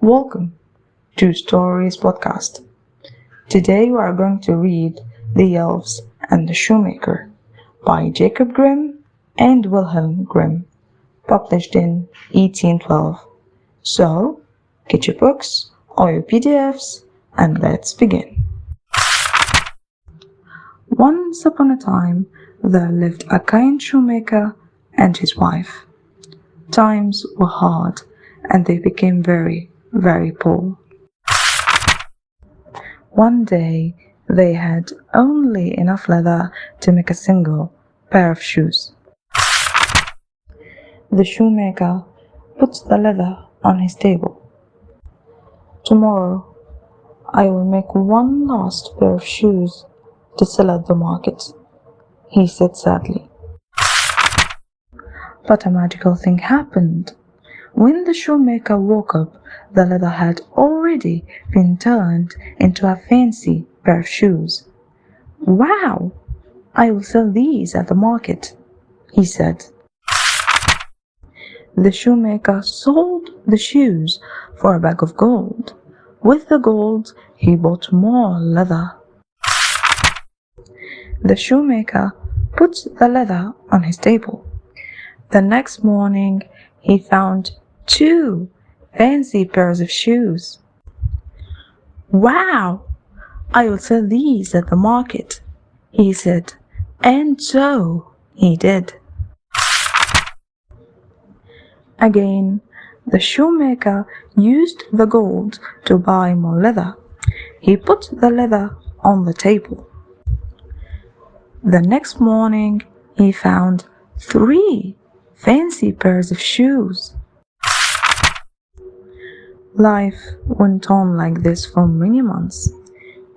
Welcome to Stories Podcast. Today we are going to read The Elves and the Shoemaker by Jacob Grimm and Wilhelm Grimm, published in 1812. So, get your books or your PDFs and let's begin. Once upon a time, there lived a kind shoemaker and his wife. Times were hard and they became very, very poor. One day, they had only enough leather to make a single pair of shoes. The shoemaker put the leather on his table. "Tomorrow, I will make one last pair of shoes to sell at the market," he said sadly. But a magical thing happened. When the shoemaker woke up, the leather had already been turned into a fancy pair of shoes. "Wow! I will sell these at the market," he said. The shoemaker sold the shoes for a bag of gold. With the gold, he bought more leather. The shoemaker put the leather on his table. The next morning, he found 2 fancy pairs of shoes. "Wow! I will sell these at the market," he said, and so he did. Again, the shoemaker used the gold to buy more leather. He put the leather on the table. The next morning, he found 3 fancy pairs of shoes. Life went on like this for many months.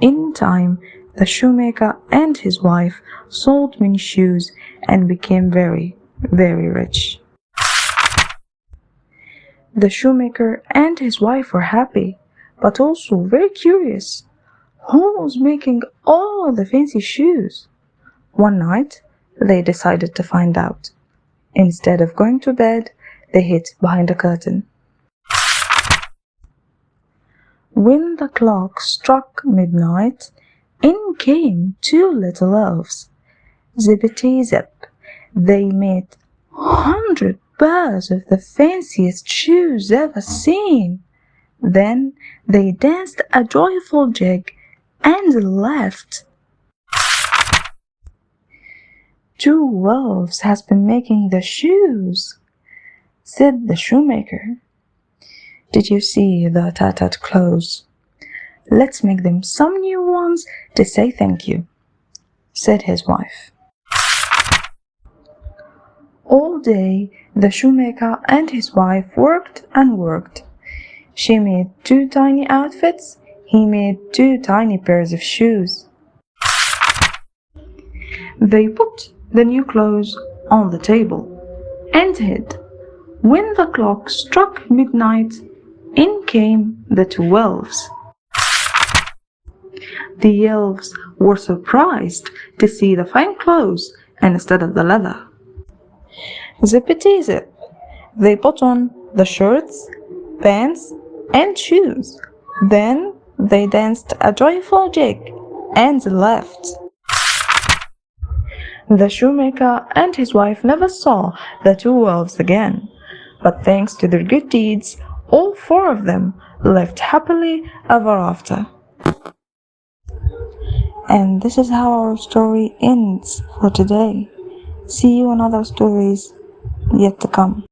In time, the shoemaker and his wife sold many shoes and became very, very rich. The shoemaker and his wife were happy, but also very curious. Who was making all the fancy shoes? One night, they decided to find out. Instead of going to bed, they hid behind a curtain. When the clock struck midnight, in came 2 little elves. Zippity Zip. They made 100 pairs of the fanciest shoes ever seen. Then they danced a joyful jig and laughed. "2 elves has been making the shoes," said the shoemaker. "Did you see the tattered clothes? Let's make them some new ones to say thank you," said his wife. All day, the shoemaker and his wife worked and worked. She made 2 tiny outfits. He made 2 tiny pairs of shoes. They put the new clothes on the table and hid. When the clock struck midnight, in came the 2 elves. The elves were surprised to see the fine clothes instead of the leather. Zippity Zip. They put on the shirts, pants, and shoes. Then they danced a joyful jig and laughed. The shoemaker and his wife never saw the 2 elves again, but thanks to their good deeds, all 4 of them lived happily ever after. And this is how our story ends for today. See you in other stories yet to come.